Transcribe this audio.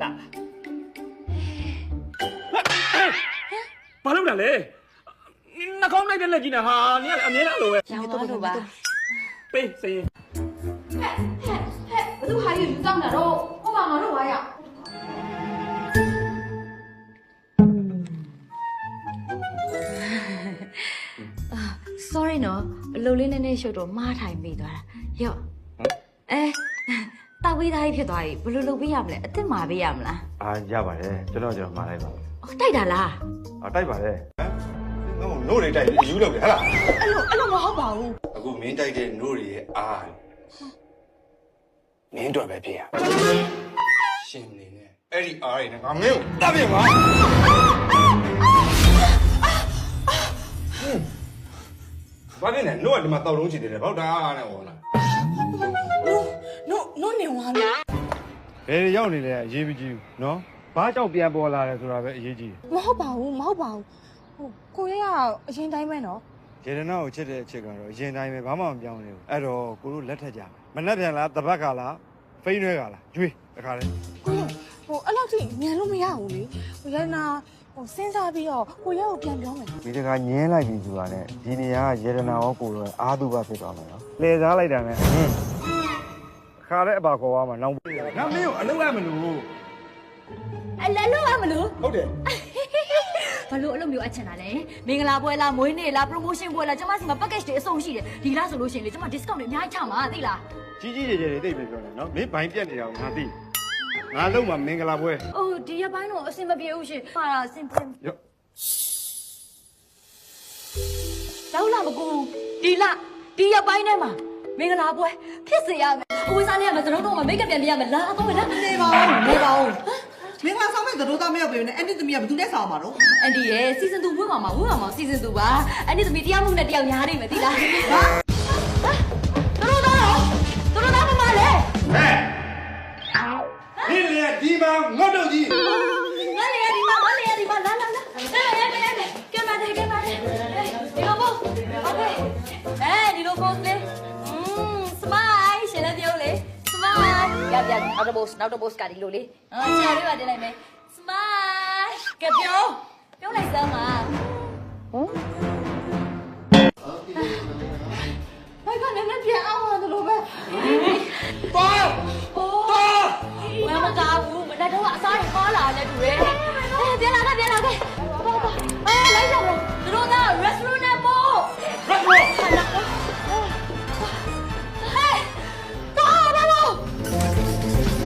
လာဘာလို့လဲနှာခေါင်းလိုက်တဲ့လက်ကြီးနဲ့ဟာနင်ကအမြဲတမ်းလိုပဲ ရောင်းတော့လို့ပါ ပေးစရင် ဘယ်သူဟာယူတောင်းတာတော့ဟောပါငါတို့ဝါရ sorry နော်အလုပ်လေးနည်းနည်းရှုပ်တော့မှားထိုင်မိသွားတာရော့တောက်ဝေးသားကြီးဖြစ်သွားပြီဘယ်လိုလုပ်ပေးရမလဲအစ်စ်မှာပေးရမလား ရပါတယ်ကျွန်တော်မှားလိုက်ပါမယ် တိုက်တာလား တိုက်ပါတယ်ဟမ်နို့တွေတိုက်ယူလုပ်တယ်ဟဲ့လား အဲ့လိုမဟုတ်ပါဘူး အခုမင်းတိုက်တဲ့နို့တွေရဲ့အားမင်းတို့ပဲဖြစ်ရရှင်နေနဲ့အဲ့ဒီအားတွေနဲ့ငါမင်းကိုတပ်ပြပါဘာဖြစ်လဲနို့ကဒီမှာတောက်လုံးချီတယ်လေဘောက်တာနဲ့ဟောလား နို့နေဝါလို့ ဘယ်ရောက်နေလဲအရေးမကြီးဘူးနော်ဘာကြောင့်ပြန်ပေါ်လာတယ်ဆိုတာပဲအရေးကြီးတယ် မဟုတ်ပါဘူးဟိုကိုရဲကအရင်တိုင်းပဲနော် ရေဒနာကိုချစ်တဲ့အချက်ကတော့အရင်တိုင်းပဲဘာမှမပြောင်းနေဘူးအဲ့တော့ကိုတို့လက်ထက်ကြမနှက်ပြန်လားတပတ်ကလားဖိန်းရွဲကလားကျွေးတခါလဲ ကိုရဲအဲ့လောက်ထိညံလို့မရဘူးလေရဲနာစဉ်းစားပြီးတော့ကိုရဲကိုပြန်ပြောမယ် ဒီတခါညင်းလိုက်ပြီဆိုတာနဲ့ဒီနေရာကရေဒနာရောကိုတော့အားသူပါဖြစ်သွားမယ်နော်လှည့်စားလိုက်တာနဲ့ခါတဲ့အပါခေါ်သွားမှာနောင်ငါမင်းကိုအလုပ်ရမလို့ အလဲလို့ရမလို့ ဟုတ်တယ် ဘာလို့အလုပ်မျိုးအချင်တာလဲမင်္ဂလာပွဲလားမွေးနေ့လား promotion ပွဲလားကျမစီမှာ package တွေအစုံရှိတယ်ဒီလားဆိုလို့ရှိရင်လေကျမ discount တွေအများကြီးချမှာသိလား ကြီးကြီးကျယ်ကျယ်တွေတိတ်ပဲပြောတယ်နော်မင်းဘိုင်းပြက်နေတာကိုငါသိငါလုံးမှာမင်္ဂလာပွဲ အိုးဒီရက်ပိုင်းတော့အဆင်မပြေဘူးရှင်ပါတာအဆင်ပြေ ရော့ လောက်လာမကူဒီရက်ပိုင်းထဲမှာမင်္ဂလာပွဲဖြစ်စေရမယ်အဝေးစားလေးရမယ်သတို့တော့မိတ်ကပ်ပြန်ပြရမယ်လာတော့လား နေပါဦးမင်္ဂလာဆောင်မဲ့သတို့သားမရောက်ပြီနဲ့အဲ့ဒီသမီးကဘယ်သူနဲ့ဆောင်မှာတော့ အန်ဒီရဲ့ season 2ဝင်းမှာseason 2ပါအဲ့ဒီသမီးတရားမှုနဲ့တယောက်ညားနေမယ်သိလားဟာတို့တော့မမလဲ ဟဲ့ဒီလေဒီမှာငတ်တော့ကြီး ငါလေဒီမှာလာကဲပါတယ်ဒီလိုပို့โอเคဒီလိုပို့လေsmile ရှင်လည်းပြောလေ smile ရနောက်တော့ boss ကဒီလိုလေချာလေးပါတင်လိုက်မယ် smile ကပြောလိုက်စမ်းပါဘိုက်ကလည်းပြန်အောင်လို့ပဲ ပါ ဟို